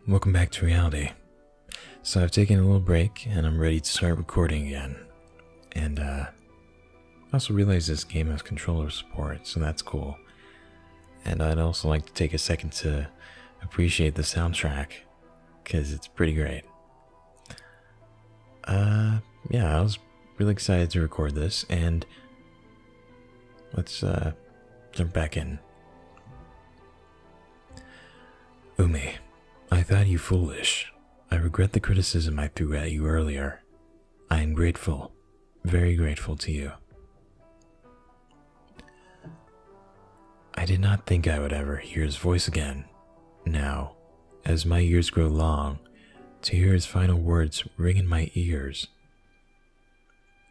Welcome back to reality. So I've taken a little break and I'm ready to start recording again. And I also realized this game has controller support, so that's cool. And I'd also like to take a second to appreciate the soundtrack, because it's pretty great. Yeah, I was really excited to record this, and let's jump back in. Umi, I thought you foolish. I regret the criticism I threw at you earlier. I am grateful, very grateful to you. I did not think I would ever hear his voice again. Now, as my years grow long, to hear his final words ring in my ears,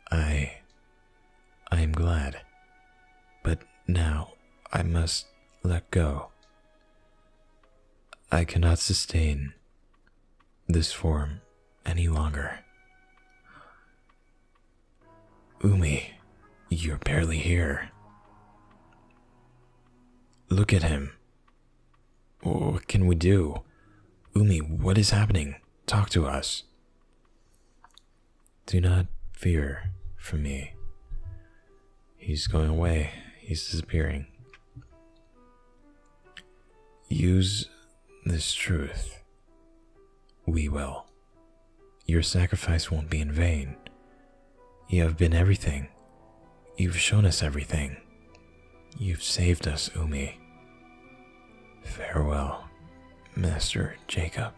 I am glad. But now I must let go. I cannot sustain this form any longer. Umi, you're barely here. Look at him. What can we do? Umi, what is happening? Talk to us. Do not fear for me. He's going away. He's disappearing. Use this truth. We will. Your sacrifice won't be in vain. You have been everything. You've shown us everything. You've saved us, Umi. Farewell, Master Jacob.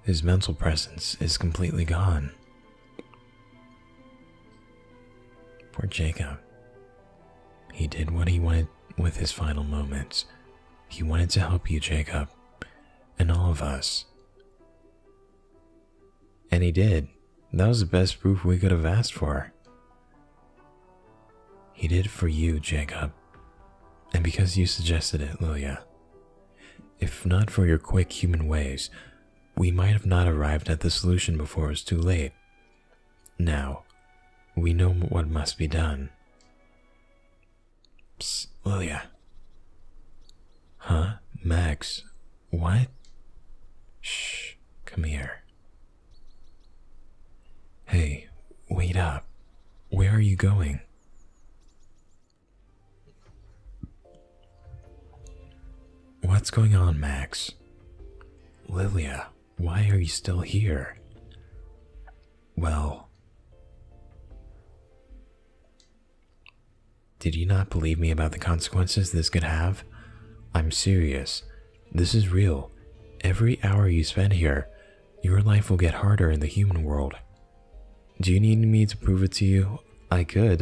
His mental presence is completely gone. Poor Jacob. He did what he wanted with his final moments. He wanted to help you, Jacob, and all of us. And he did. That was the best proof we could have asked for. He did it for you, Jacob. And because you suggested it, Lilya. If not for your quick human ways, we might have not arrived at the solution before it was too late. Now, we know what must be done. Psst, Lilya. Huh? Max? What? Shh, come here. Hey, wait up. Where are you going? What's going on, Max? Lilya, why are you still here? Well, did you not believe me about the consequences this could have? I'm serious. This is real. Every hour you spend here, your life will get harder in the human world. Do you need me to prove it to you? I could,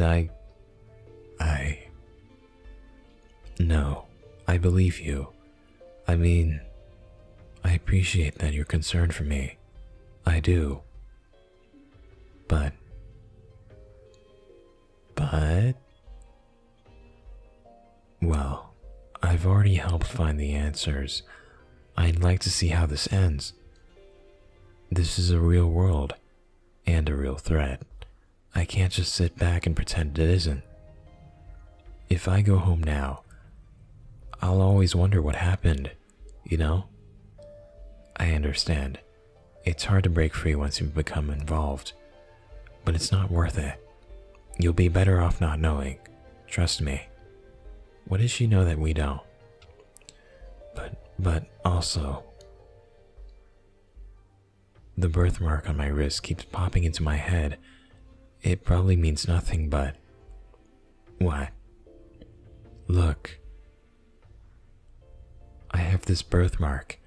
No, I believe you. I mean, I appreciate that you're concerned for me. I do. But... Well, I've already helped find the answers. I'd like to see how this ends. This is a real world, and a real threat. I can't just sit back and pretend it isn't. If I go home now, I'll always wonder what happened, you know? I understand. It's hard to break free once you've become involved, but it's not worth it. You'll be better off not knowing. Trust me. What does she know that we don't? But also, the birthmark on my wrist keeps popping into my head. It probably means nothing, but... What? Look. I have this birthmark.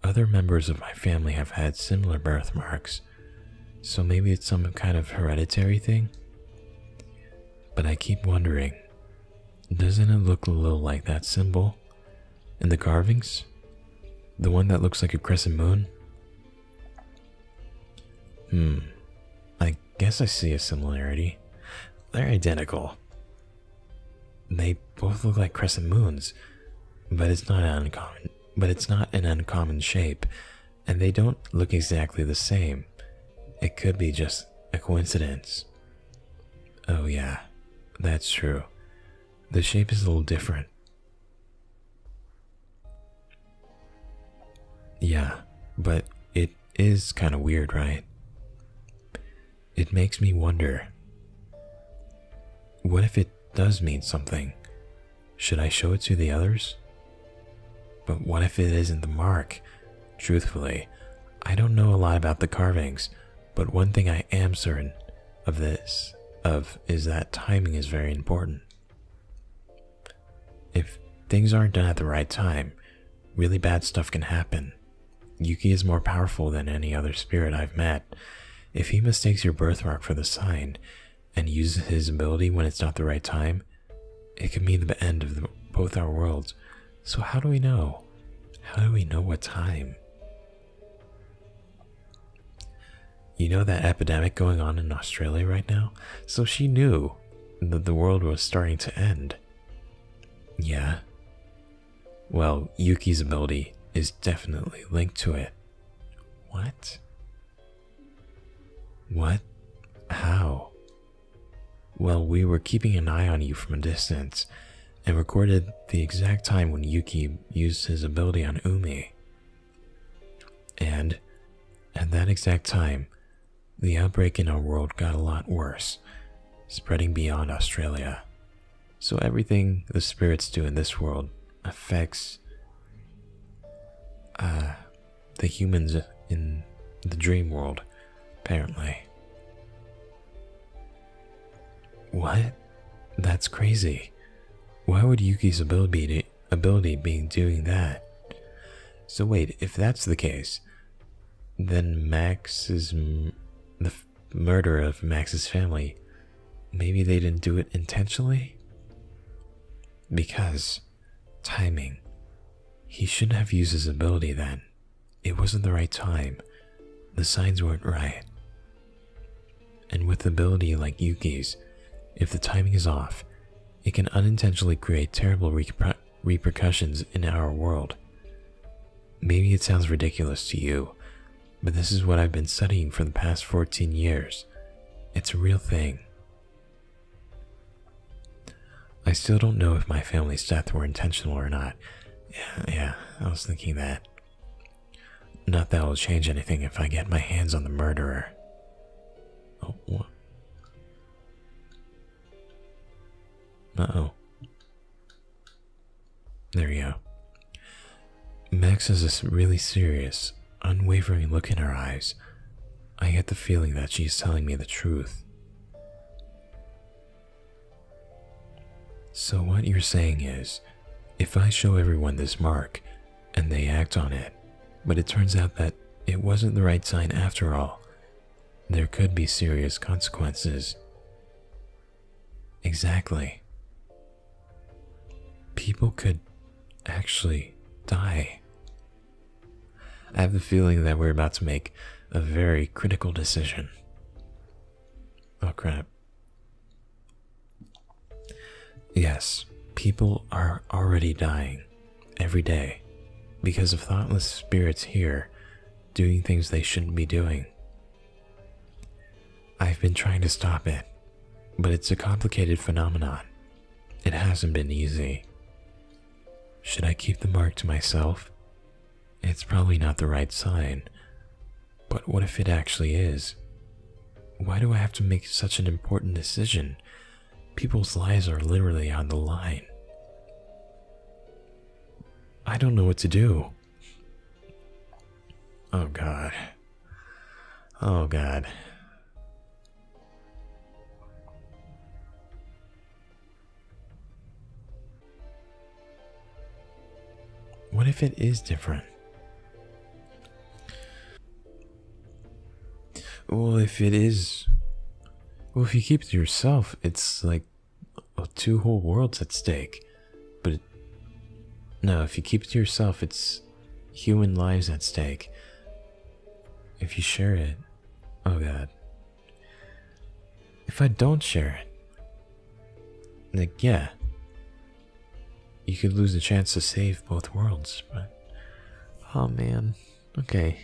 Other members of my family have had similar birthmarks, so maybe it's some kind of hereditary thing? But I keep wondering, doesn't it look a little like that symbol in the carvings? The one that looks like a crescent moon? I guess I see a similarity. They're identical. They both look like crescent moons, but it's not an uncommon shape, and they don't look exactly the same. It could be just a coincidence. Oh yeah, that's true. The shape is a little different, But it is kind of weird, right? It makes me wonder, what if it does mean something? Should I show it to the others? But what if it isn't the mark? Truthfully, I don't know a lot about the carvings, but one thing I am certain is that timing is very important. If things aren't done at the right time, really bad stuff can happen. Yuki is more powerful than any other spirit I've met. If he mistakes your birthmark for the sign and uses his ability when it's not the right time, it could mean the end of both our worlds. So how do we know? How do we know what time? You know that epidemic going on in Australia right now? So she knew that the world was starting to end. Yeah. Well, Yuki's ability is definitely linked to it. What? What? How? Well, we were keeping an eye on you from a distance and recorded the exact time when Yuki used his ability on Umi. And at that exact time, the outbreak in our world got a lot worse, spreading beyond Australia. So everything the spirits do in this world affects the humans in the dream world, apparently. What? That's crazy. Why would Yuki's ability be doing that? So wait, if that's the case, then the murder of Max's family, maybe they didn't do it intentionally? Because timing. He shouldn't have used his ability then. It wasn't the right time. The signs weren't right. And with ability like Yuki's, if the timing is off, it can unintentionally create terrible repercussions in our world. Maybe it sounds ridiculous to you, but this is what I've been studying for the past 14 years. It's a real thing. I still don't know if my family's death were intentional or not. Yeah, I was thinking that. Not that will change anything if I get my hands on the murderer. Oh, what? Uh-oh. There we go. Max has this really serious, unwavering look in her eyes. I get the feeling that she's telling me the truth. So what you're saying is, if I show everyone this mark, and they act on it, but it turns out that it wasn't the right sign after all, there could be serious consequences. Exactly. People could actually die. I have the feeling that we're about to make a very critical decision. Oh crap. Yes, people are already dying every day because of thoughtless spirits here doing things they shouldn't be doing. I've been trying to stop it, but it's a complicated phenomenon. It hasn't been easy. Should I keep the mark to myself? It's probably not the right sign, but what if it actually is? Why do I have to make such an important decision? People's lives are literally on the line. I don't know what to do. Oh God. Oh God. What if it is different? Well, if it is... Well, if you keep it to yourself, it's like two whole worlds at stake. But no, if you keep it to yourself, it's human lives at stake. If you share it... Oh God. If I don't share it... Like, yeah. You could lose the chance to save both worlds, but... Oh man. Okay.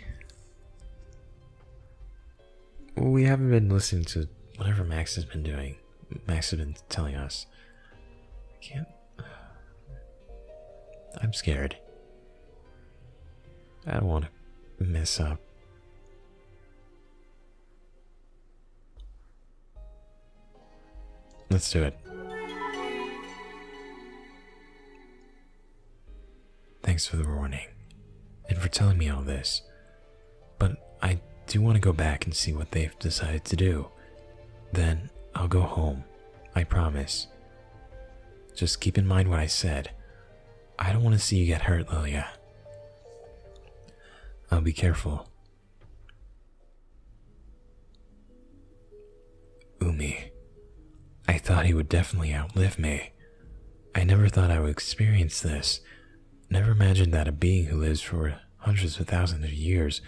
Well, we haven't been listening to whatever Max has been doing. Max has been telling us. I can't... I'm scared. I don't want to mess up. Let's do it. Thanks for the warning, and for telling me all this. But I do want to go back and see what they've decided to do. Then I'll go home, I promise. Just keep in mind what I said. I don't want to see you get hurt, Lilya. I'll be careful. Umi. I thought he would definitely outlive me. I never thought I would experience this. Never imagined that a being who lives for hundreds of thousands of years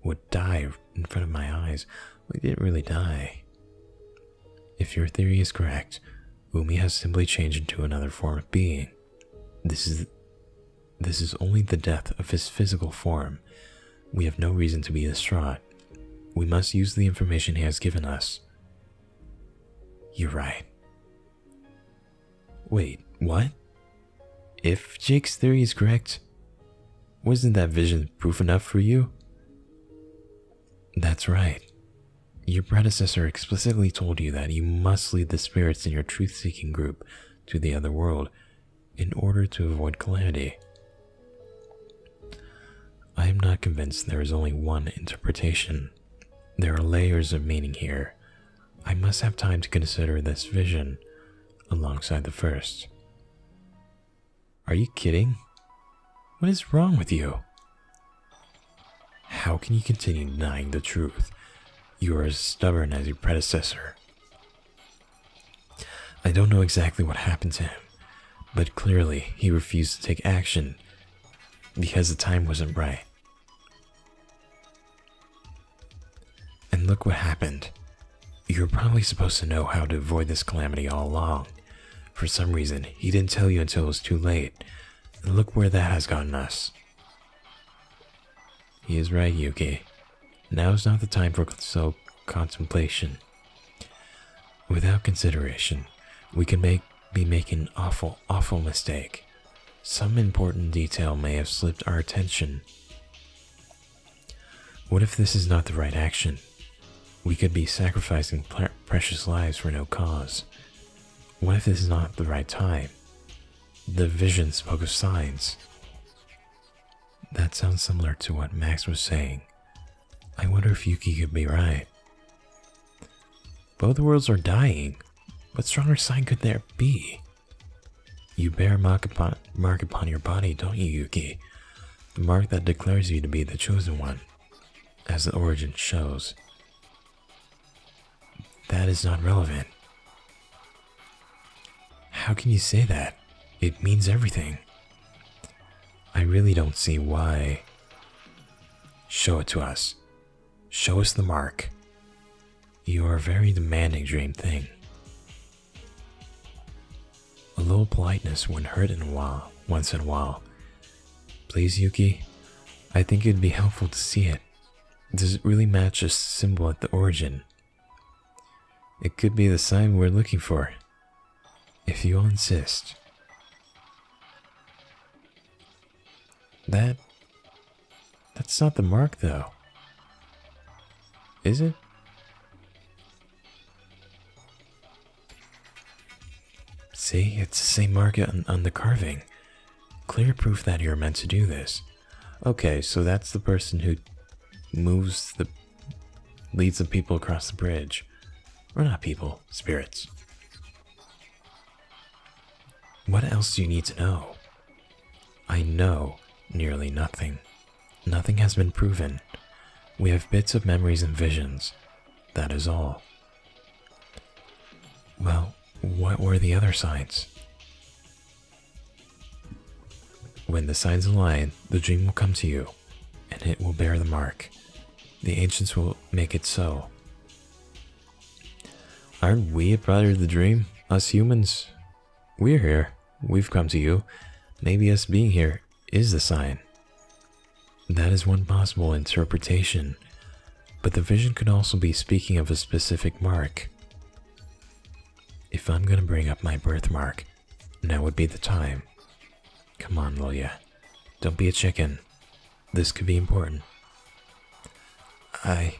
would die in front of my eyes. We didn't really die. If your theory is correct, Umi has simply changed into another form of being. This is only the death of his physical form. We have no reason to be distraught. We must use the information he has given us. You're right. Wait, what? If Jake's theory is correct, wasn't that vision proof enough for you? That's right. Your predecessor explicitly told you that you must lead the spirits in your truth-seeking group to the other world in order to avoid calamity. I am not convinced there is only one interpretation. There are layers of meaning here. I must have time to consider this vision alongside the first. Are you kidding? What is wrong with you? How can you continue denying the truth? You are as stubborn as your predecessor. I don't know exactly what happened to him, but clearly he refused to take action because the time wasn't right. And look what happened. You were probably supposed to know how to avoid this calamity all along. For some reason, he didn't tell you until it was too late. And look where that has gotten us. He is right, Yuki. Now is not the time for contemplation. Without consideration, we can be making an awful mistake. Some important detail may have slipped our attention. What if this is not the right action? We could be sacrificing precious lives for no cause. What if this is not the right time? The vision spoke of signs. That sounds similar to what Max was saying. I wonder if Yuki could be right. Both worlds are dying. What stronger sign could there be? You bear a mark upon your body, don't you, Yuki? The mark that declares you to be the chosen one, as the origin shows. That is not relevant. How can you say that? It means everything. I really don't see why. Show it to us. Show us the mark. You are a very demanding dream thing. A little politeness wouldn't hurt once in a while. Please, Yuki, I think it'd be helpful to see it. Does it really match a symbol at the origin? It could be the sign we're looking for, if you'll insist. That's not the mark, though. Is it? See, it's the same mark on the carving. Clear proof that you're meant to do this. Okay, so that's the person who leads the people across the bridge. Or not people, spirits. What else do you need to know? I know nearly nothing. Nothing has been proven. We have bits of memories and visions. That is all. Well, what were the other signs? When the signs align, the dream will come to you, and it will bear the mark. The ancients will make it so. Aren't we a part of the dream? Us humans? We're here. We've come to you. Maybe us being here is the sign. That is one possible interpretation, but the vision could also be speaking of a specific mark. If I'm gonna bring up my birthmark, now would be the time. Come on, Lilya. Don't be a chicken. This could be important. I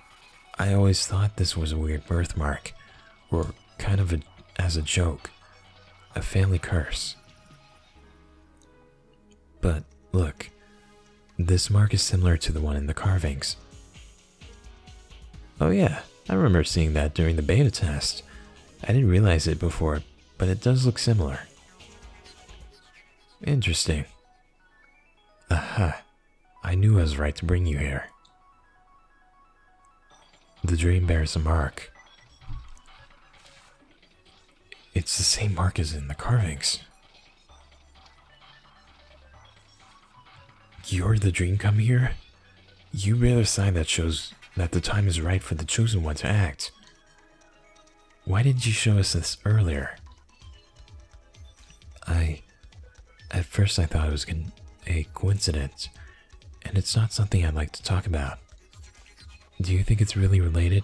always thought this was a weird birthmark, or kind of as a joke, a family curse. But look, this mark is similar to the one in the carvings. Oh yeah, I remember seeing that during the beta test. I didn't realize it before, but it does look similar. Interesting. Aha, I knew I was right to bring you here. The dream bears a mark. It's the same mark as in the carvings. You're the dream come here? You bear a sign that shows that the time is right for the chosen one to act. Why didn't you show us this earlier? At first I thought it was a coincidence, and it's not something I'd like to talk about. Do you think it's really related?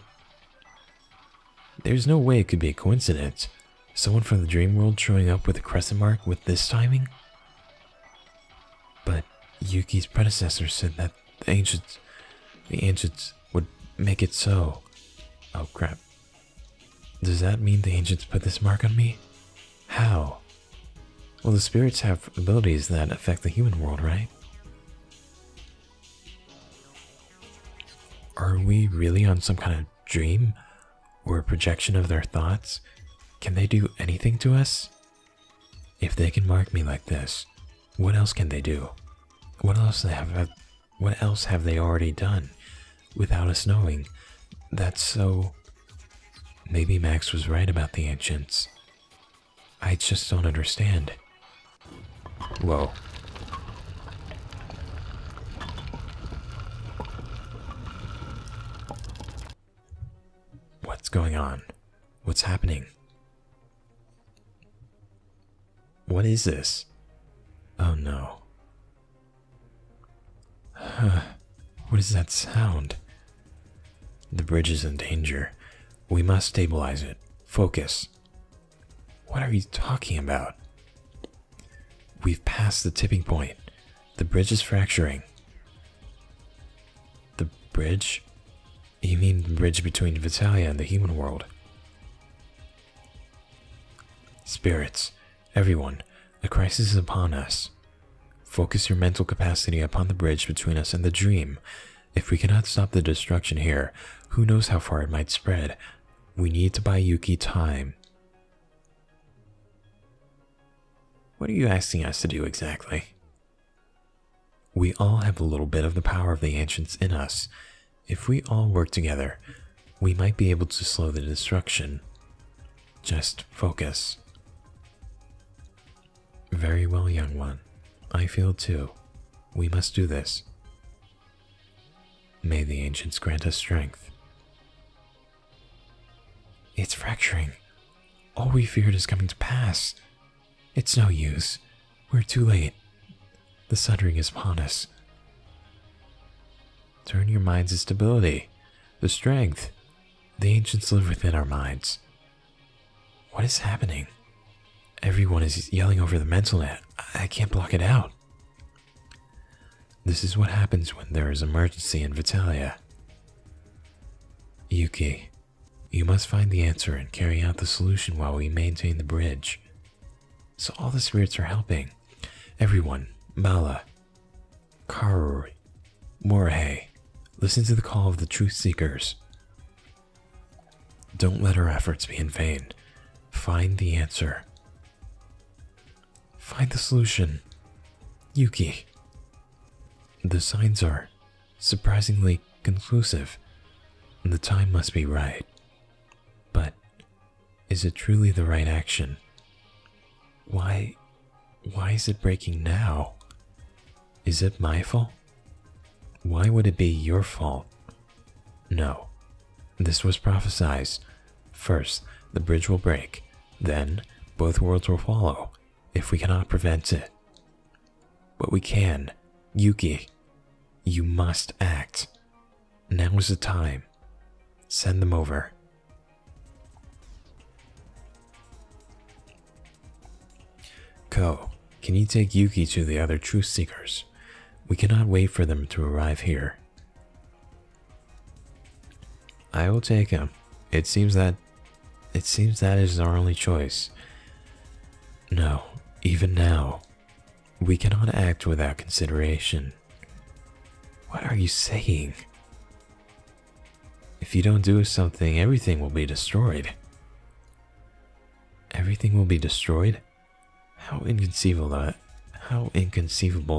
There's no way it could be a coincidence. Someone from the dream world showing up with a crescent mark with this timing? But Yuki's predecessor said that the ancients would make it so. Oh crap. Does that mean the ancients put this mark on me? How? Well, the spirits have abilities that affect the human world, right? Are we really on some kind of dream? Or a projection of their thoughts? Can they do anything to us? If they can mark me like this, what else can they do? What else have they already done without us knowing? That's so... Maybe Max was right about the ancients. I just don't understand. Whoa. What's going on? What's happening? What is this? Oh no. What is that sound? The bridge is in danger. We must stabilize it. Focus. What are you talking about? We've passed the tipping point. The bridge is fracturing. The bridge? You mean the bridge between Vitalia and the human world? Spirits, everyone, a crisis is upon us. Focus your mental capacity upon the bridge between us and the dream. If we cannot stop the destruction here, who knows how far it might spread. We need to buy Yuki time. What are you asking us to do exactly? We all have a little bit of the power of the ancients in us. If we all work together, we might be able to slow the destruction. Just focus. Very well, young one. I feel too. We must do this. May the ancients grant us strength. It's fracturing. All we feared is coming to pass. It's no use. We're too late. The sundering is upon us. Turn your minds to stability. The strength. The ancients live within our minds. What is happening? Everyone is yelling over the mental net. I can't block it out. This is what happens when there is emergency in Vitalia. Yuki, you must find the answer and carry out the solution while we maintain the bridge. So all the spirits are helping. Everyone, Mala, Karuri, Morihei, listen to the call of the truth seekers. Don't let our efforts be in vain. Find the answer. Find the solution. Yuki. The signs are surprisingly conclusive. The time must be right. But is it truly the right action? Why is it breaking now? Is it my fault? Why would it be your fault? No. This was prophesied. First, the bridge will break. Then, both worlds will follow, if we cannot prevent it. But we can. Yuki, you must act. Now is the time. Send them over. Ko, can you take Yuki to the other truth seekers? We cannot wait for them to arrive here. I will take him. It seems that is our only choice. No, even now, we cannot act without consideration. What are you saying? If you don't do something, everything will be destroyed. Everything will be destroyed? How inconceivable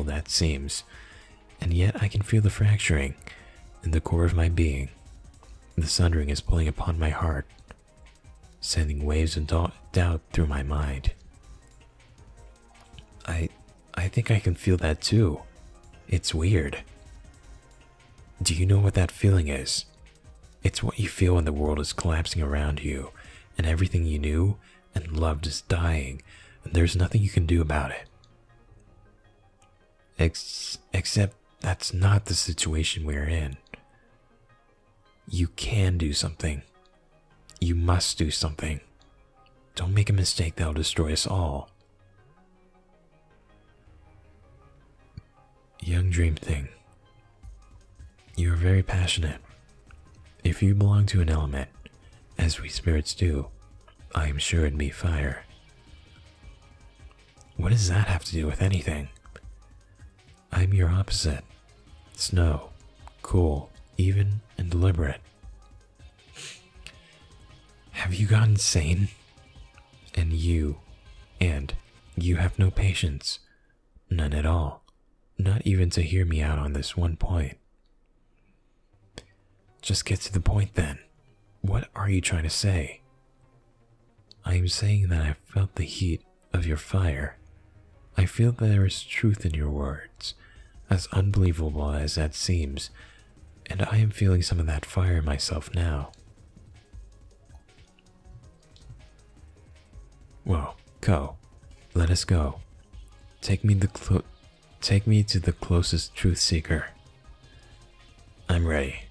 that seems. And yet I can feel the fracturing in the core of my being. The sundering is pulling upon my heart, sending waves of doubt through my mind. I think I can feel that too. It's weird. Do you know what that feeling is? It's what you feel when the world is collapsing around you, and everything you knew and loved is dying, and there's nothing you can do about it. Except that's not the situation we're in. You can do something. You must do something. Don't make a mistake that'll destroy us all. Young dream thing. You are very passionate. If you belong to an element, as we spirits do, I am sure it'd be fire. What does that have to do with anything? I'm your opposite. Snow, cool, even, and deliberate. Have you gone insane? And you have no patience. None at all. Not even to hear me out on this one point. Just get to the point then. What are you trying to say? I am saying that I felt the heat of your fire. I feel that there is truth in your words, as unbelievable as that seems, and I am feeling some of that fire myself now. Well, go. Let us go. Take me to the closest truth seeker. I'm ready.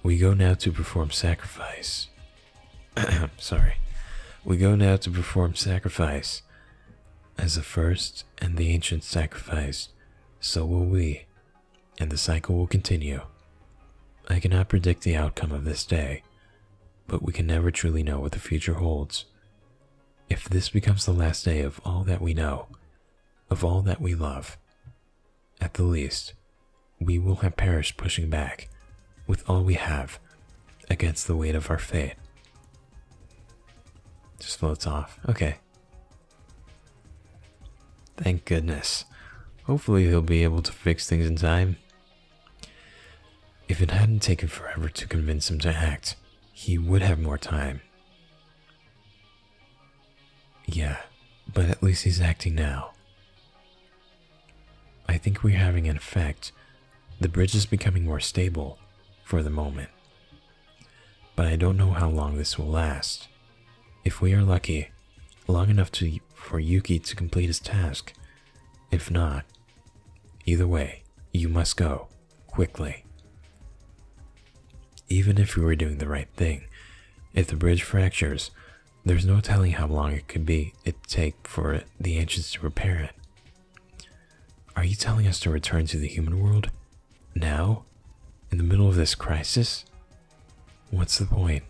We go now to perform sacrifice. Sorry. We go now to perform sacrifice. As the first and the ancient sacrificed, so will we, and the cycle will continue. I cannot predict the outcome of this day, but we can never truly know what the future holds. If this becomes the last day of all that we know, of all that we love, at the least, we will have perished pushing back, with all we have, against the weight of our fate. Just floats off. Okay. Thank goodness. Hopefully he'll be able to fix things in time. If it hadn't taken forever to convince him to act, he would have more time. Yeah, but at least he's acting now. I think we're having an effect. The bridge is becoming more stable, for the moment. But I don't know how long this will last. If we are lucky, long enough for Yuki to complete his task. If not, either way, you must go, quickly. Even if we were doing the right thing, if the bridge fractures, there's no telling how long it'd take for the ancients to repair it. Are you telling us to return to the human world? Now? In the middle of this crisis? What's the point?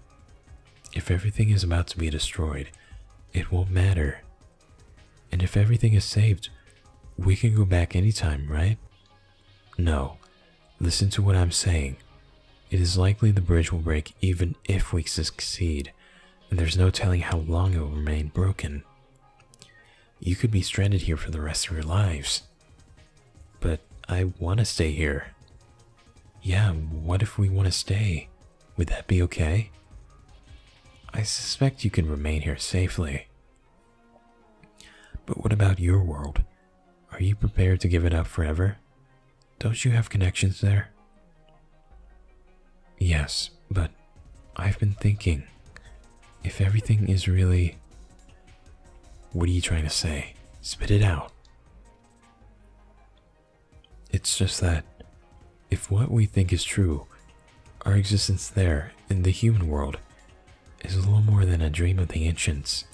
If everything is about to be destroyed, it won't matter. And if everything is saved, we can go back anytime, right? No. Listen to what I'm saying. It is likely the bridge will break even if we succeed, and there's no telling how long it will remain broken. You could be stranded here for the rest of your lives. But I want to stay here. Yeah, what if we want to stay? Would that be okay? I suspect you can remain here safely. But what about your world? Are you prepared to give it up forever? Don't you have connections there? Yes, but I've been thinking, if everything is really... What are you trying to say? Spit it out. It's just that, if what we think is true, our existence there, in the human world, is a little more than a dream of the ancients.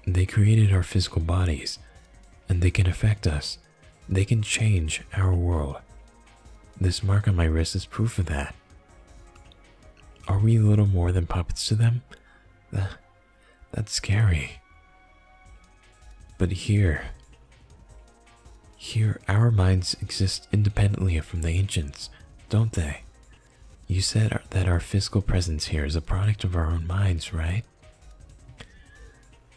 They created our physical bodies, and they can affect us. They can change our world. This mark on my wrist is proof of that. Are we little more than puppets to them? That's scary. But here, our minds exist independently from the ancients, don't they? You said that our physical presence here is a product of our own minds, right?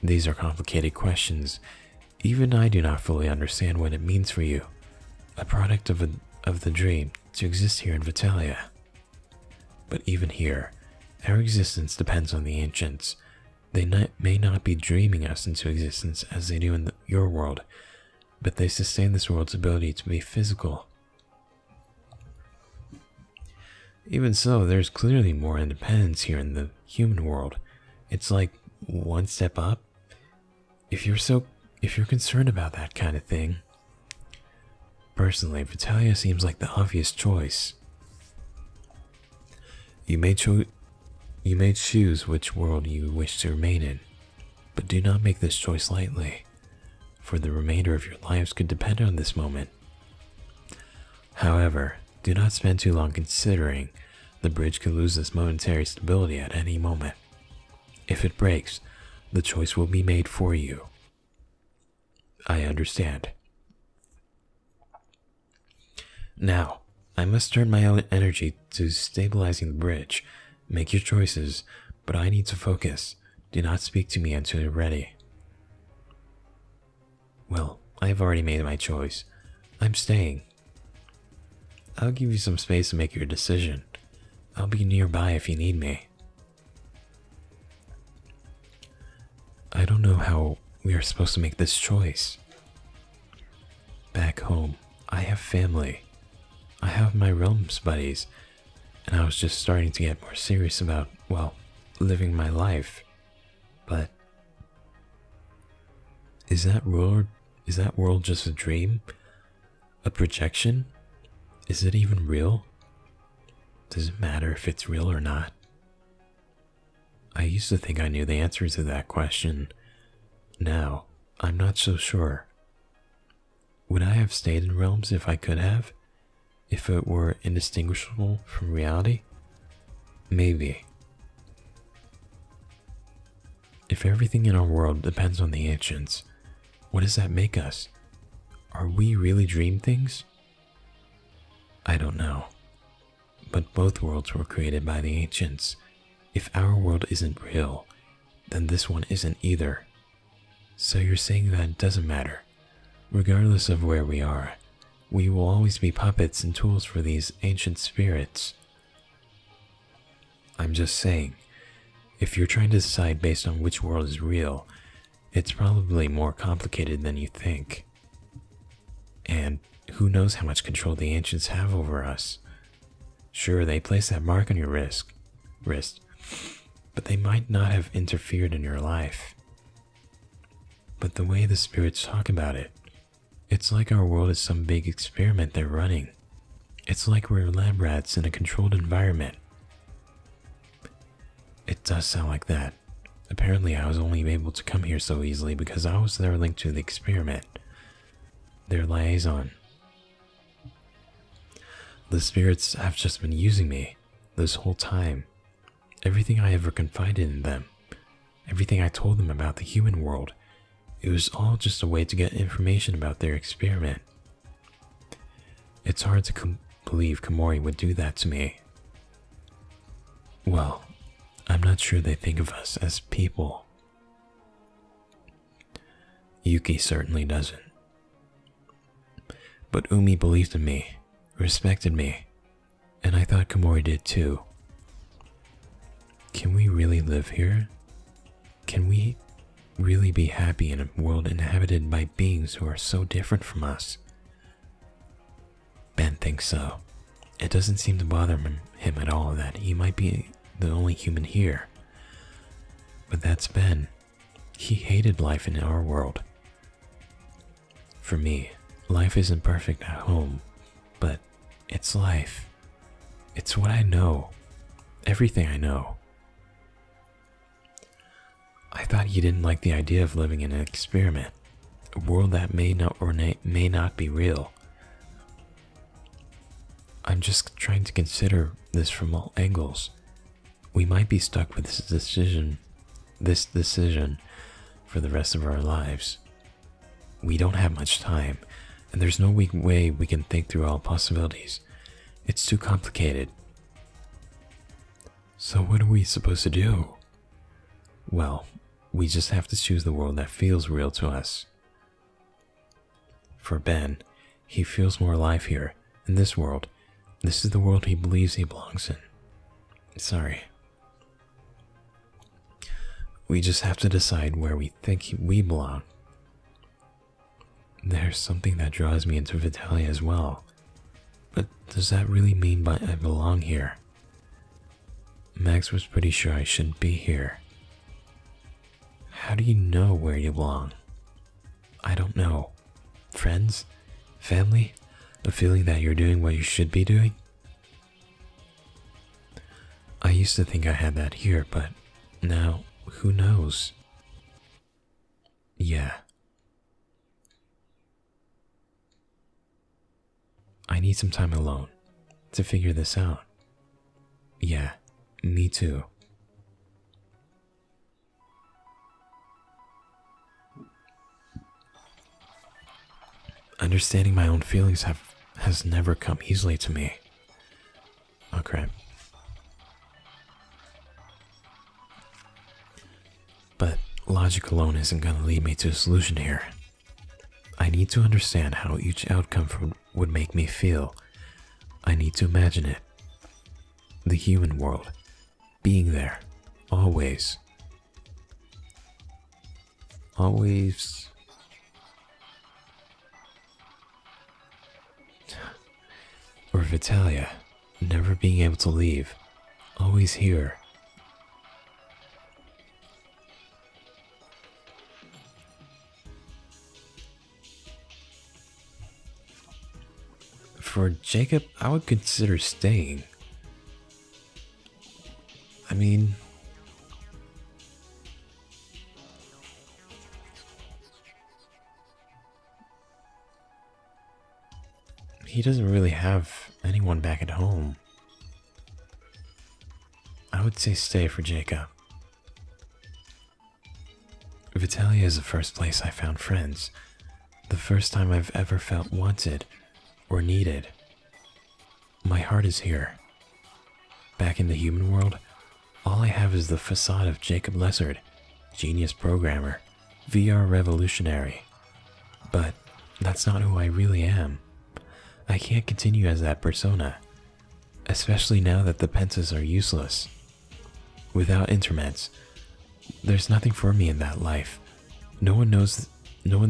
These are complicated questions. Even I do not fully understand what it means for you, a product of the dream, to exist here in Vitalia. But even here, our existence depends on the ancients. They may not be dreaming us into existence as they do in your world, but they sustain this world's ability to be physical. Even so, there's clearly more independence here in the human world. It's like one step up. If you're concerned about that kind of thing, personally, Vitalia seems like the obvious choice. You may choose which world you wish to remain in, but do not make this choice lightly, for the remainder of your lives could depend on this moment. However, do not spend too long considering. The bridge could lose this momentary stability at any moment. If it breaks, the choice will be made for you. I understand. Now, I must turn my own energy to stabilizing the bridge. Make your choices, but I need to focus. Do not speak to me until you're ready. Well, I have already made my choice. I'm staying. I'll give you some space to make your decision. I'll be nearby if you need me. I don't know how we are supposed to make this choice. Back home, I have family. I have my realms buddies, and I was just starting to get more serious about, well, living my life. But is that world just a dream? A projection? Is it even real? Does it matter if it's real or not? I used to think I knew the answer to that question. Now, I'm not so sure. Would I have stayed in realms if I could have? If it were indistinguishable from reality? Maybe. If everything in our world depends on the ancients, what does that make us? Are we really dream things? I don't know. But both worlds were created by the ancients. If our world isn't real, then this one isn't either. So you're saying that it doesn't matter. Regardless of where we are, we will always be puppets and tools for these ancient spirits. I'm just saying, if you're trying to decide based on which world is real, it's probably more complicated than you think. And who knows how much control the ancients have over us. Sure, they place that mark on your wrist, but they might not have interfered in your life. But the way the spirits talk about it, it's like our world is some big experiment they're running. It's like we're lab rats in a controlled environment. It does sound like that. Apparently I was only able to come here so easily because I was their link to the experiment. Their liaison. The spirits have just been using me this whole time. Everything I ever confided in them, everything I told them about the human world, it was all just a way to get information about their experiment. It's hard to believe Komori would do that to me. Well, I'm not sure they think of us as people. Yuki certainly doesn't. But Umi believed in me, respected me, and I thought Komori did too. Can we really live here? Can we really be happy in a world inhabited by beings who are so different from us? Ben thinks so. It doesn't seem to bother him at all that he might be the only human here. But that's Ben. He hated life in our world. For me, life isn't perfect at home, but it's life. It's what I know. Everything I know. I thought he didn't like the idea of living in an experiment, a world that may not or may not be real. I'm just trying to consider this from all angles. We might be stuck with this decision for the rest of our lives. We don't have much time, and there's no way we can think through all possibilities. It's too complicated. So what are we supposed to do? Well, we just have to choose the world that feels real to us. For Ben, he feels more alive here, in this world. This is the world he believes he belongs in. Sorry. We just have to decide where we think we belong. There's something that draws me into Vitalia as well. But does that really mean I belong here? Max was pretty sure I shouldn't be here. How do you know where you belong? I don't know. Friends? Family? A feeling that you're doing what you should be doing? I used to think I had that here, but now, who knows? Yeah. I need some time alone to figure this out. Yeah, me too. Understanding my own feelings has never come easily to me. Oh crap. But logic alone isn't going to lead me to a solution here. I need to understand how each outcome would make me feel. I need to imagine it. The human world. Being there. Always. Always. Or Vitalia. Never being able to leave. Always here. For Jacob, I would consider staying. I mean, he doesn't really have anyone back at home. I would say stay for Jacob. Vitalia is the first place I found friends. The first time I've ever felt wanted or needed. My heart is here. Back in the human world, all I have is the facade of Jacob Lessard, genius programmer, VR revolutionary. But that's not who I really am. I can't continue as that persona, especially now that the Pentas are useless. Without intermeds, there's nothing for me in that life. No one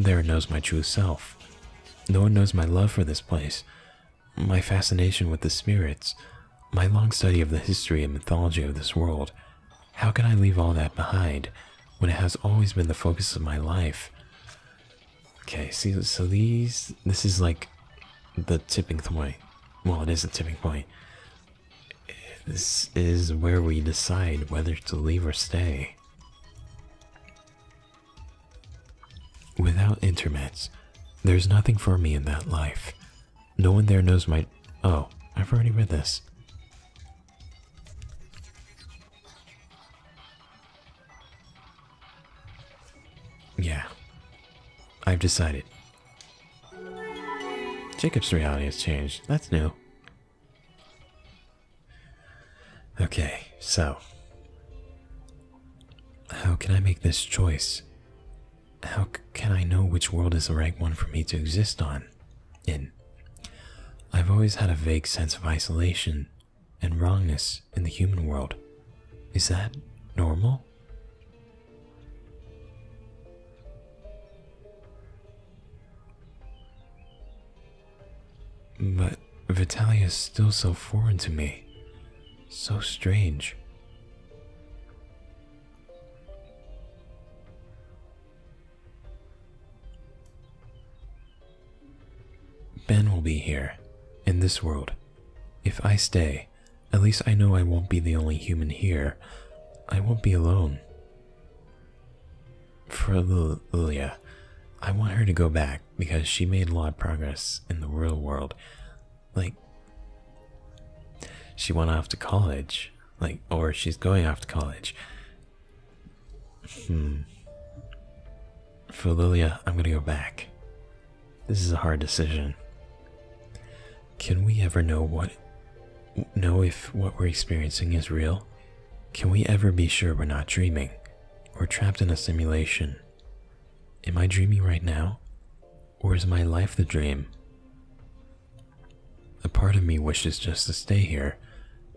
there knows my true self. No one knows my love for this place, my fascination with the spirits, my long study of the history and mythology of this world. How can I leave all that behind when it has always been the focus of my life? Okay, see, so this is like the tipping point. Well, it is a tipping point. This is where we decide whether to leave or stay. Without intermeds, there's nothing for me in that life. No one there knows my... Oh, I've already read this. Yeah, I've decided. Jacob's reality has changed. That's new. Okay, so... how can I make this choice? How can I know which world is the right one for me to exist in? I've always had a vague sense of isolation and wrongness in the human world. Is that normal? But Vitalia is still so foreign to me. So strange. Ben will be here, in this world. If I stay, at least I know I won't be the only human here. I won't be alone. For Lilya, I want her to go back because she made a lot of progress in the real world. Like, she went off to college. Like, or she's going off to college. For Lilya, I'm gonna go back. This is a hard decision. Can we ever know if what we're experiencing is real? Can we ever be sure we're not dreaming or trapped in a simulation? Am I dreaming right now? Or is my life the dream? A part of me wishes just to stay here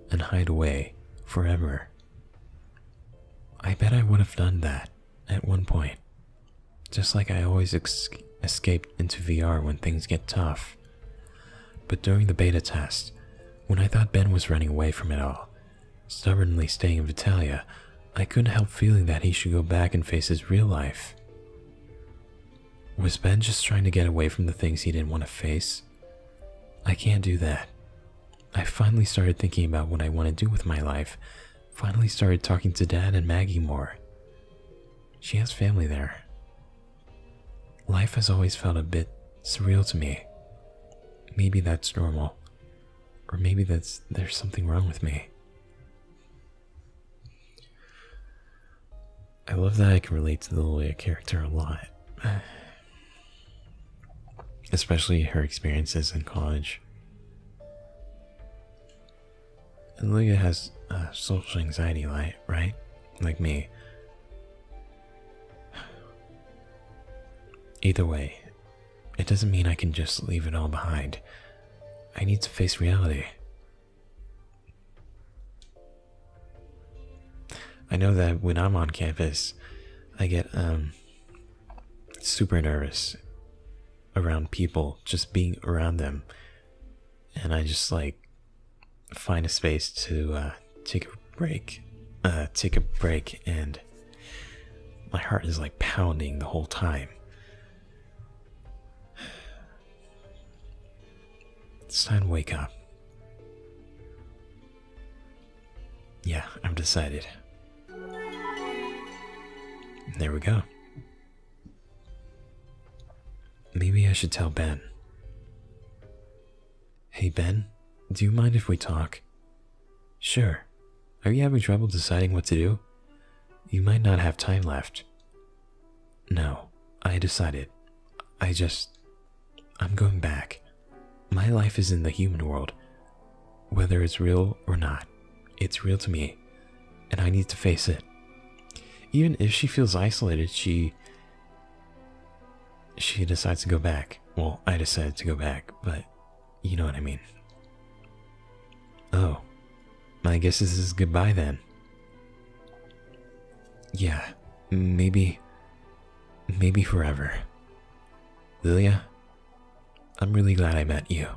and hide away forever. I bet I would have done that at one point. Just like I always escaped into VR when things get tough. But during the beta test, when I thought Ben was running away from it all, stubbornly staying in Vitalia, I couldn't help feeling that he should go back and face his real life. Was Ben just trying to get away from the things he didn't want to face? I can't do that. I finally started thinking about what I want to do with my life. Finally started talking to Dad and Maggie more. She has family there. Life has always felt a bit surreal to me. Maybe that's normal. Or maybe there's something wrong with me. I love that I can relate to the Lilya character a lot. Especially her experiences in college. And Lilya has social anxiety, right? Like me. Either way, it doesn't mean I can just leave it all behind. I need to face reality. I know that when I'm on campus, I get super nervous around people, just being around them. And I just like find a space to take a break, and my heart is like pounding the whole time. It's time to wake up. Yeah, I've decided. There we go. Maybe I should tell Ben. Hey Ben, do you mind if we talk? Sure. Are you having trouble deciding what to do? You might not have time left. No, I decided. I'm going back. My life is in the human world. Whether it's real or not, it's real to me, and I need to face it. Even if she feels isolated, she decides to go back. Well, I decided to go back, but you know what I mean. Oh, I guess this is goodbye then. Yeah, maybe forever. Lilya, I'm really glad I met you.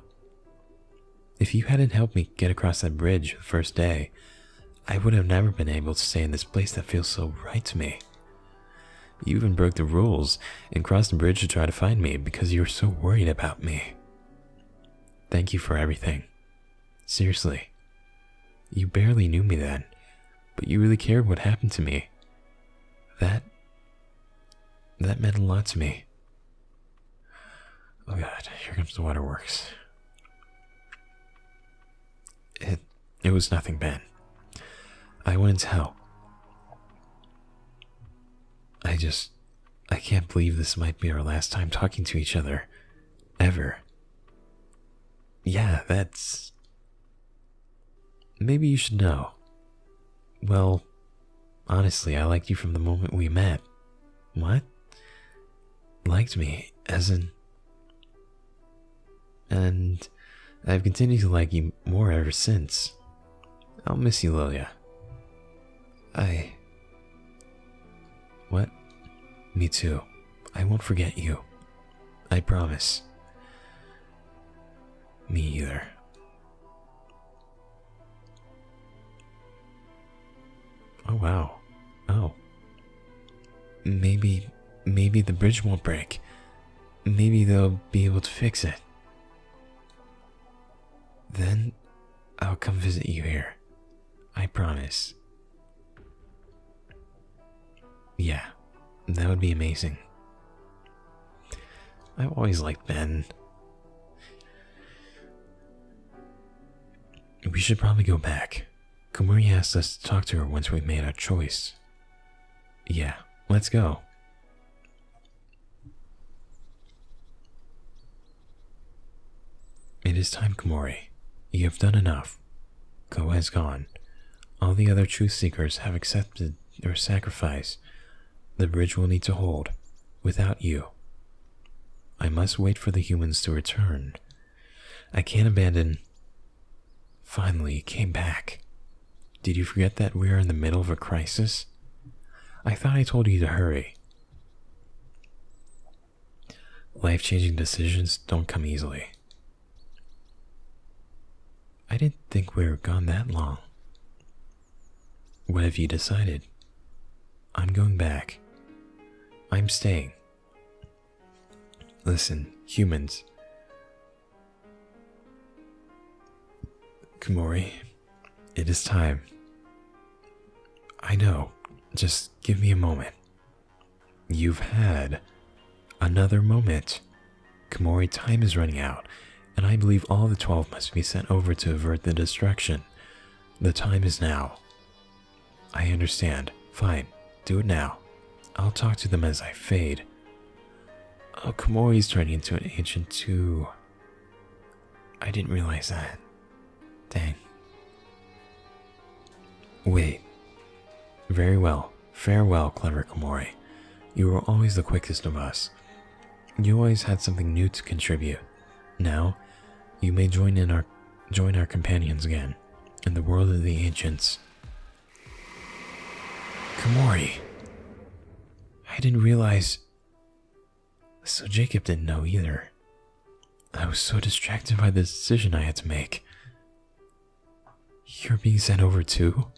If you hadn't helped me get across that bridge the first day, I would have never been able to stay in this place that feels so right to me. You even broke the rules and crossed the bridge to try to find me because you were so worried about me. Thank you for everything. Seriously. You barely knew me then, but you really cared what happened to me. That meant a lot to me. Oh God, here comes the waterworks. It was nothing, Ben. I wanted to help. I can't believe this might be our last time talking to each other. Ever. Yeah, that's... Maybe you should know. Well, honestly, I liked you from the moment we met. What? Liked me, as in... And I've continued to like you more ever since. I'll miss you, Lilya. What? Me too. I won't forget you. I promise. Me either. Oh wow. Oh. Maybe the bridge won't break. Maybe they'll be able to fix it. Then I'll come visit you here. I promise. Yeah, that would be amazing. I've always liked Ben. We should probably go back. Komori asked us to talk to her once we made our choice. Yeah, let's go. It is time, Komori. You have done enough. Ko has gone. All the other truth seekers have accepted their sacrifice. The bridge will need to hold, without you. I must wait for the humans to return. I can't abandon... Finally, you came back. Did you forget that we are in the middle of a crisis? I thought I told you to hurry. Life-changing decisions don't come easily. I didn't think we were gone that long. What have you decided? I'm going back. I'm staying. Listen, humans. Komori, it is time. I know. Just give me a moment. You've had another moment. Komori, time is running out, and I believe all the 12 must be sent over to avert the destruction. The time is now. I understand. Fine. Do it now. I'll talk to them as I fade. Oh, Komori's turning into an ancient too. I didn't realize that. Dang. Wait. Very well. Farewell, clever Komori. You were always the quickest of us. You always had something new to contribute. Now, you may join our companions again, in the world of the ancients. Komori! I didn't realize... So Jacob didn't know either. I was so distracted by the decision I had to make. You're being sent over too?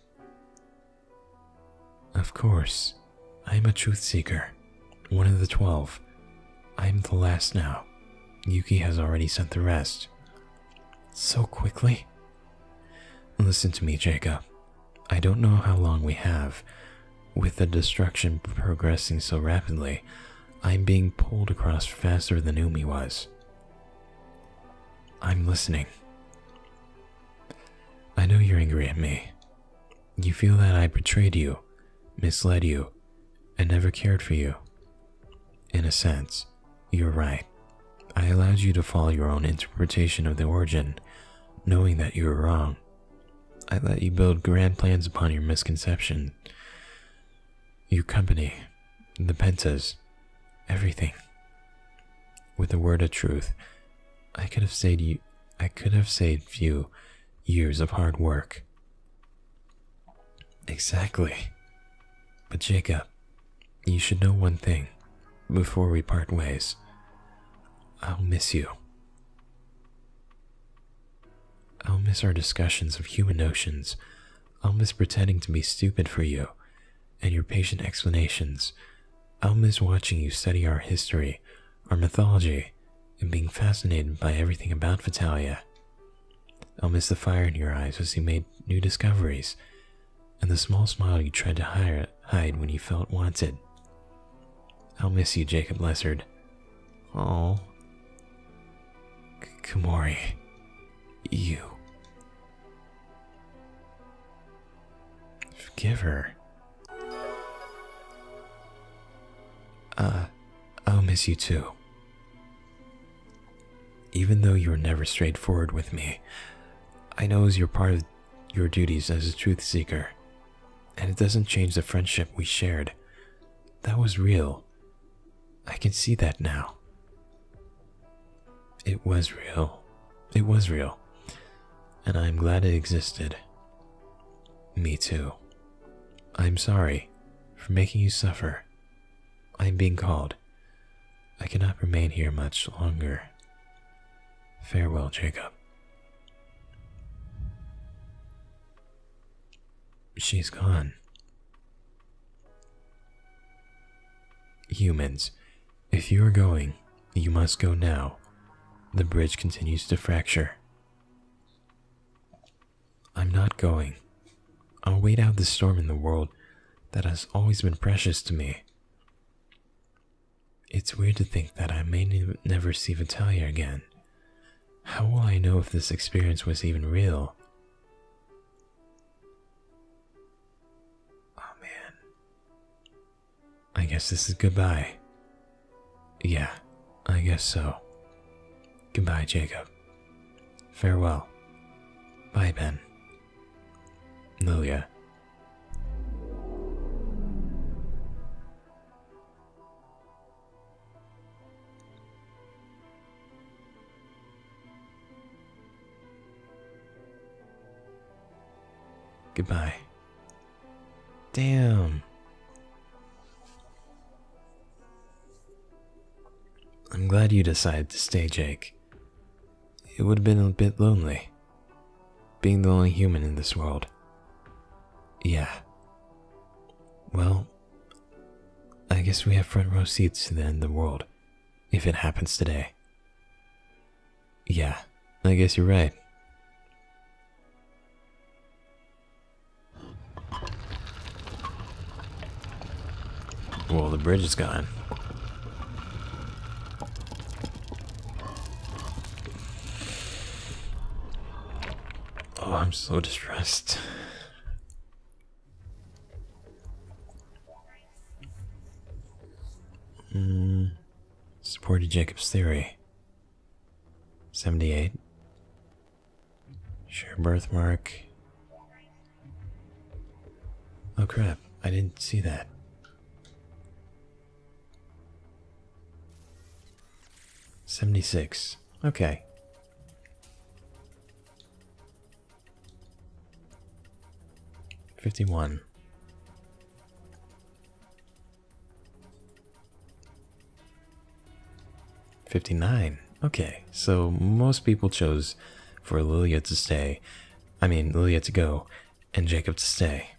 Of course. I'm a truth seeker. One of the 12. I'm the last now. Yuki has already sent the rest. So quickly? Listen to me, Jacob. I don't know how long we have. With the destruction progressing so rapidly, I'm being pulled across faster than Umi was. I'm listening. I know you're angry at me. You feel that I betrayed you, misled you, and never cared for you. In a sense, you're right. I allowed you to follow your own interpretation of the origin, knowing that you were wrong. I let you build grand plans upon your misconception. Your company, the Pentas, everything. With a word of truth, I could have saved you years of hard work. Exactly. But Jacob, you should know one thing before we part ways. I'll miss you. I'll miss our discussions of human notions. I'll miss pretending to be stupid for you and your patient explanations. I'll miss watching you study our history, our mythology, and being fascinated by everything about Vitalia. I'll miss the fire in your eyes as you made new discoveries, and the small smile you tried to hide when you felt wanted. I'll miss you, Jacob Lessard. Oh, Komori, you. Forgive her. I'll miss you too. Even though you were never straightforward with me, I know as you're part of your duties as a truth seeker, and it doesn't change the friendship we shared. That was real. I can see that now. It was real. It was real. And I'm glad it existed. Me too. I'm sorry for making you suffer. I'm being called. I cannot remain here much longer. Farewell, Jacob. She's gone. Humans, if you are going, you must go now. The bridge continues to fracture. I'm not going. I'll wait out the storm in the world that has always been precious to me. It's weird to think that I may never see Vitalia again. How will I know if this experience was even real? guess this is goodbye. Yeah, I guess so. Goodbye, Jacob. Farewell. Bye, Ben. Lilya. Goodbye. Damn. I'm glad you decided to stay, Jake. It would have been a bit lonely, being the only human in this world. Yeah. Well, I guess we have front row seats to the end of the world, if it happens today. Yeah, I guess you're right. Well, the bridge is gone. Oh, I'm so distressed. Supported Jacob's theory. 78. Share birthmark. Oh crap, I didn't see that. $76. Okay. $51. $59. Okay, so most people chose for Lilya to stay. Lilya to go, and Jacob to stay.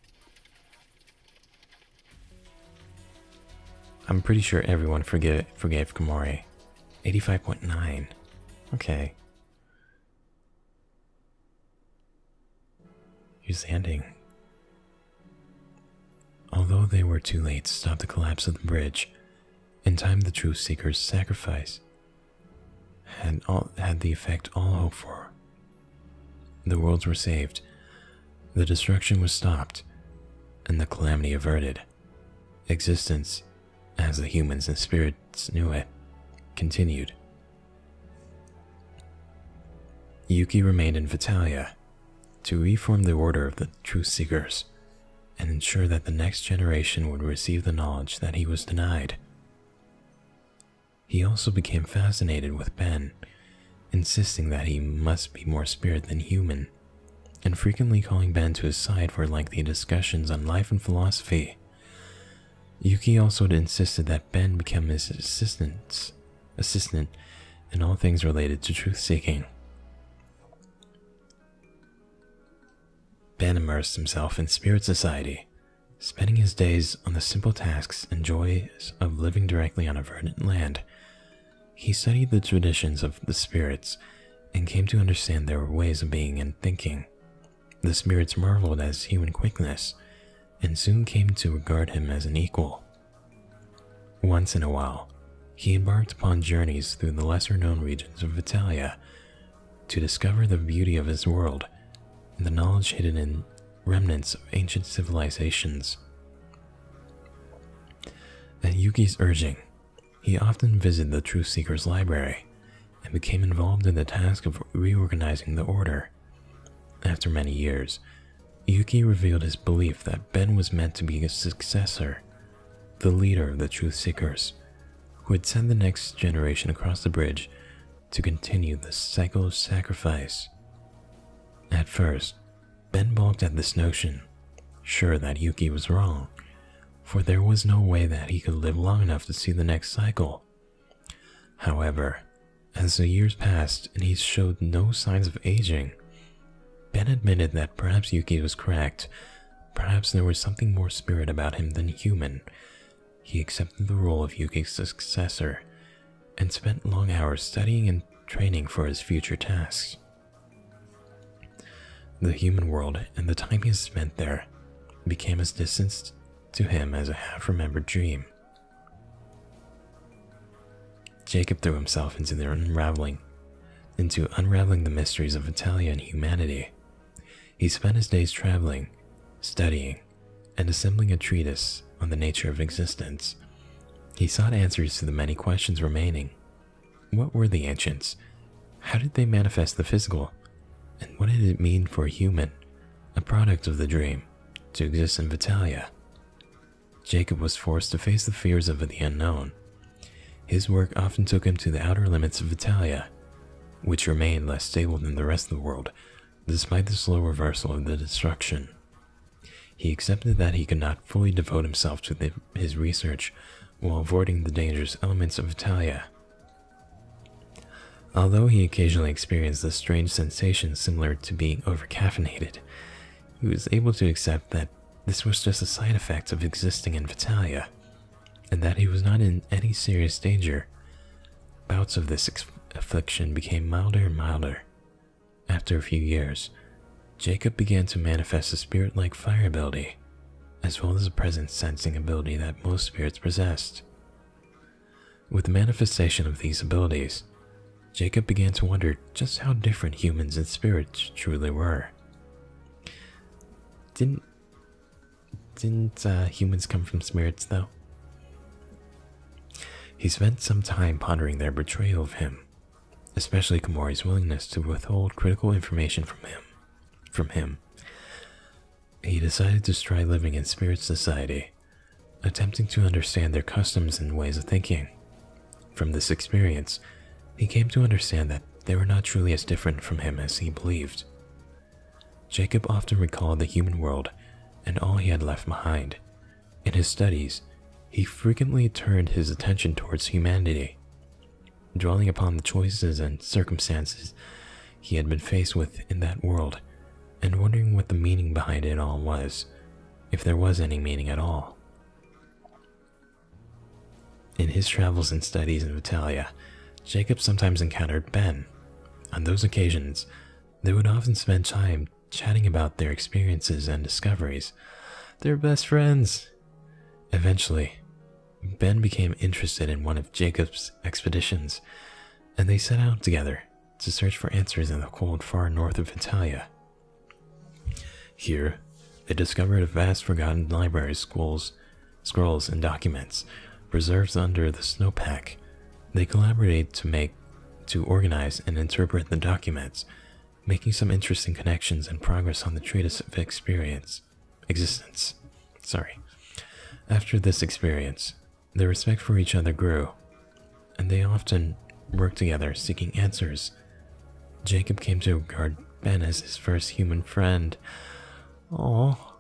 I'm pretty sure everyone forgave Komori. 85.9. Okay. Here's the ending. Although they were too late to stop the collapse of the bridge, in time the Truth Seeker's sacrifice had the effect all hoped for. The worlds were saved, the destruction was stopped, and the calamity averted. Existence, as the humans and spirits knew it, continued. Yuki remained in Vitalia to reform the order of the Truth Seekers and ensure that the next generation would receive the knowledge that he was denied. He also became fascinated with Ben, insisting that he must be more spirit than human, and frequently calling Ben to his side for lengthy discussions on life and philosophy. Yuki also insisted that Ben become his assistant in all things related to truth-seeking. Ben immersed himself in spirit society, spending his days on the simple tasks and joys of living directly on a verdant land. He studied the traditions of the spirits and came to understand their ways of being and thinking. The spirits marveled at his human quickness and soon came to regard him as an equal. Once in a while, he embarked upon journeys through the lesser-known regions of Vitalia to discover the beauty of his world and the knowledge hidden in remnants of ancient civilizations. At Yuki's urging, he often visited the Truth Seeker's library and became involved in the task of reorganizing the order. After many years, Yuki revealed his belief that Ben was meant to be his successor, the leader of the Truth Seekers, who would send the next generation across the bridge to continue the cycle of sacrifice. At first, Ben balked at this notion, sure that Yuki was wrong, for there was no way that he could live long enough to see the next cycle. However, as the years passed and he showed no signs of aging, Ben admitted that perhaps Yuki was correct. Perhaps there was something more spirit about him than human. He accepted the role of Yuki's successor and spent long hours studying and training for his future tasks. The human world and the time he spent there became as distant to him as a half-remembered dream. Jacob threw himself into unraveling the mysteries of Vitalia and humanity. He spent his days traveling, studying, and assembling a treatise on the nature of existence. He sought answers to the many questions remaining. What were the ancients? How did they manifest the physical? And what did it mean for a human, a product of the dream, to exist in Vitalia? Jacob was forced to face the fears of the unknown. His work often took him to the outer limits of Vitalia, which remained less stable than the rest of the world, despite the slow reversal of the destruction. He accepted that he could not fully devote himself to his research while avoiding the dangerous elements of Vitalia. Although he occasionally experienced a strange sensation similar to being overcaffeinated, he was able to accept that this was just a side effect of existing in Vitalia, and that he was not in any serious danger. Bouts of this affliction became milder and milder. After a few years, Jacob began to manifest a spirit-like fire ability, as well as a presence-sensing ability that most spirits possessed. With the manifestation of these abilities, Jacob began to wonder just how different humans and spirits truly were. Didn't humans come from spirits, though? He spent some time pondering their betrayal of him, especially Komori's willingness to withhold critical information from him. He decided to try living in spirit society, attempting to understand their customs and ways of thinking. From this experience, he came to understand that they were not truly as different from him as he believed. Jacob often recalled the human world and all he had left behind. In his studies, he frequently turned his attention towards humanity, dwelling upon the choices and circumstances he had been faced with in that world, and wondering what the meaning behind it all was, if there was any meaning at all. In his travels and studies in Vitalia, Jacob sometimes encountered Ben. On those occasions, they would often spend time chatting about their experiences and discoveries. They're best friends. Eventually, Ben became interested in one of Jacob's expeditions, and they set out together to search for answers in the cold far north of Vitalia. Here, they discovered a vast forgotten library of scrolls and documents preserved under the snowpack. They collaborated to organize and interpret the documents, making some interesting connections and progress on the treatise of existence. After this experience, their respect for each other grew, and they often worked together seeking answers. Jacob came to regard Ben as his first human friend. Oh,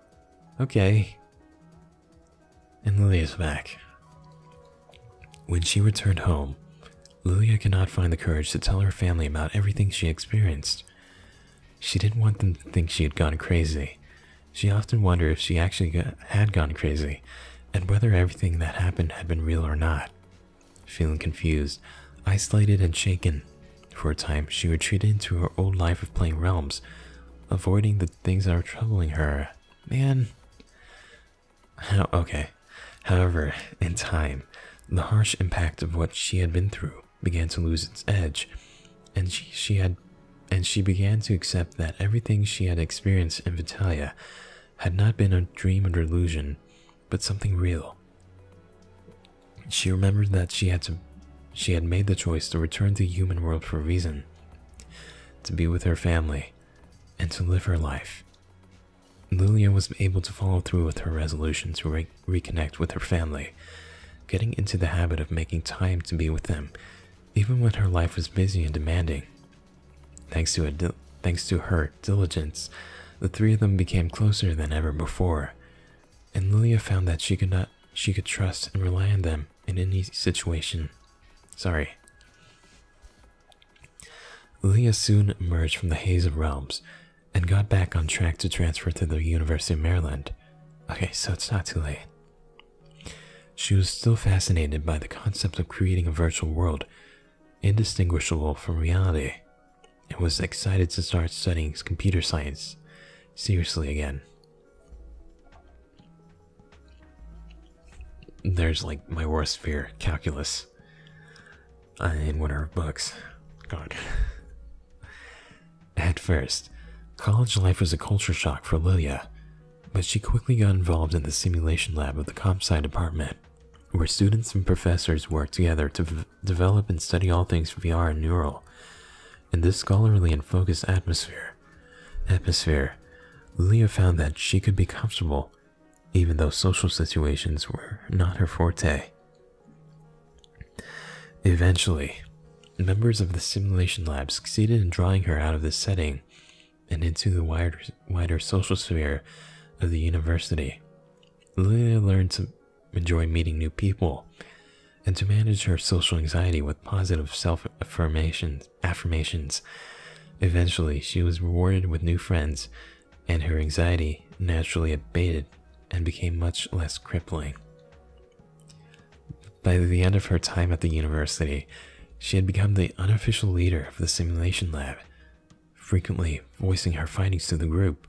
okay. And Lilya's back. When she returned home, Lilya could not find the courage to tell her family about everything she experienced. She didn't want them to think she had gone crazy. She often wondered if she actually had gone crazy, and whether everything that happened had been real or not. Feeling confused, isolated, and shaken, for a time she retreated into her old life of playing realms, avoiding the things that were troubling her. However, in time, the harsh impact of what she had been through began to lose its edge, and she began to accept that everything she had experienced in Vitalia had not been a dream or delusion, but something real. She remembered that she had made the choice to return to the human world for a reason, to be with her family, and to live her life. Lilya was able to follow through with her resolution to reconnect with her family, getting into the habit of making time to be with them, even when her life was busy and demanding. Thanks to her diligence, the three of them became closer than ever before, and Lilya found that she could trust and rely on them in any situation. Lilya soon emerged from the haze of realms and got back on track to transfer to the University of Maryland. Okay, so it's not too late. She was still fascinated by the concept of creating a virtual world, indistinguishable from reality, and was excited to start studying computer science seriously again. There's like my worst fear, calculus, in one of her books. God. At first, college life was a culture shock for Lilya, but she quickly got involved in the simulation lab of the comp sci department, where students and professors work together to develop and study all things VR and neural. In this scholarly and focused atmosphere, Lilya found that she could be comfortable, even though social situations were not her forte. Eventually, members of the simulation lab succeeded in drawing her out of this setting and into the wider social sphere of the university. Lilya learned to enjoy meeting new people and to manage her social anxiety with positive affirmations. Eventually, she was rewarded with new friends, and her anxiety naturally abated and became much less crippling. By the end of her time at the university, she had become the unofficial leader of the simulation lab, frequently voicing her findings to the group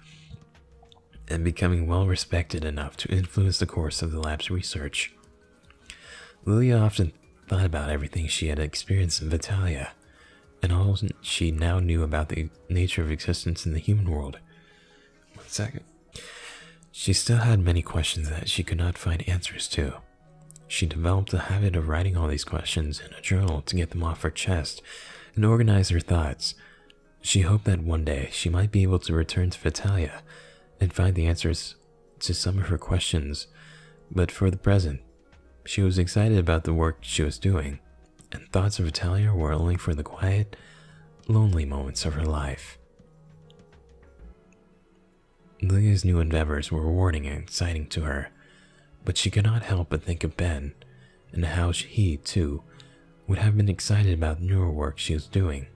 and becoming well respected enough to influence the course of the lab's research. Lilya often thought about everything she had experienced in Vitalia and all she now knew about the nature of existence in the human world. 1 second. She still had many questions that she could not find answers to. She developed the habit of writing all these questions in a journal to get them off her chest and organize her thoughts. She hoped that one day she might be able to return to Vitalia and find the answers to some of her questions, but for the present, she was excited about the work she was doing, and thoughts of Vitalia were only for the quiet, lonely moments of her life. Lilya's new endeavors were rewarding and exciting to her, but she could not help but think of Ben, and how he, too, would have been excited about the newer work she was doing.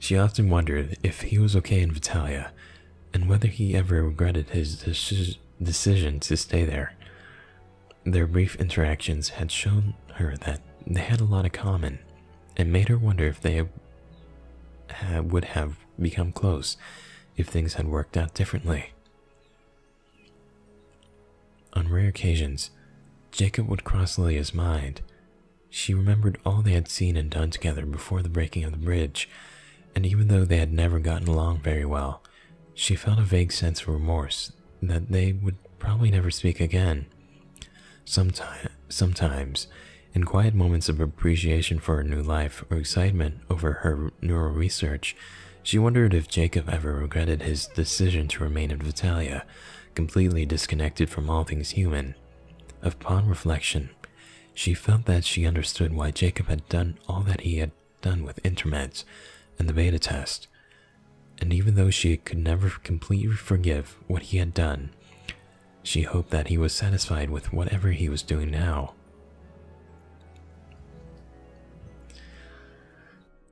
She often wondered if he was okay in Vitalia, and whether he ever regretted his decision to stay there. Their brief interactions had shown her that they had a lot in common, and made her wonder if they would have become close if things had worked out differently. On rare occasions, Jacob would cross Lilya's mind. She remembered all they had seen and done together before the breaking of the bridge, and even though they had never gotten along very well, she felt a vague sense of remorse that they would probably never speak again. Sometimes, in quiet moments of appreciation for her new life or excitement over her neural research, she wondered if Jacob ever regretted his decision to remain in Vitalia, completely disconnected from all things human. Upon reflection, she felt that she understood why Jacob had done all that he had done with Intermeds and the beta test, and even though she could never completely forgive what he had done, she hoped that he was satisfied with whatever he was doing now.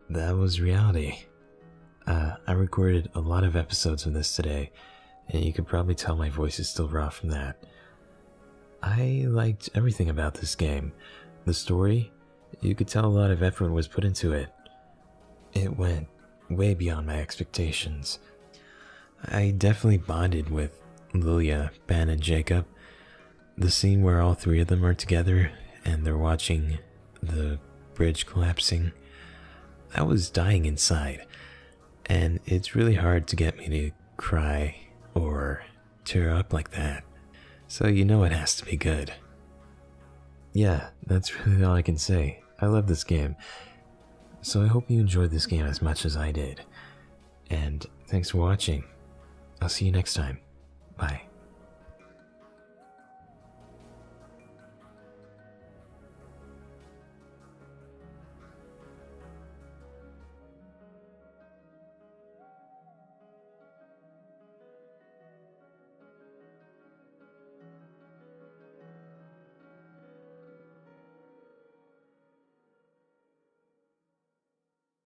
That was reality. I recorded a lot of episodes of this today, and you could probably tell my voice is still raw from that. I liked everything about this game. The story, you could tell a lot of effort was put into it. It went way beyond my expectations. I definitely bonded with Lilya, Ben, and Jacob. The scene where all three of them are together and they're watching the bridge collapsing, I was dying inside, and it's really hard to get me to cry or tear up like that, so you know it has to be good. Yeah, that's really all I can say. I love this game, so I hope you enjoyed this game as much as I did, and thanks for watching. I'll see you next time. Bye.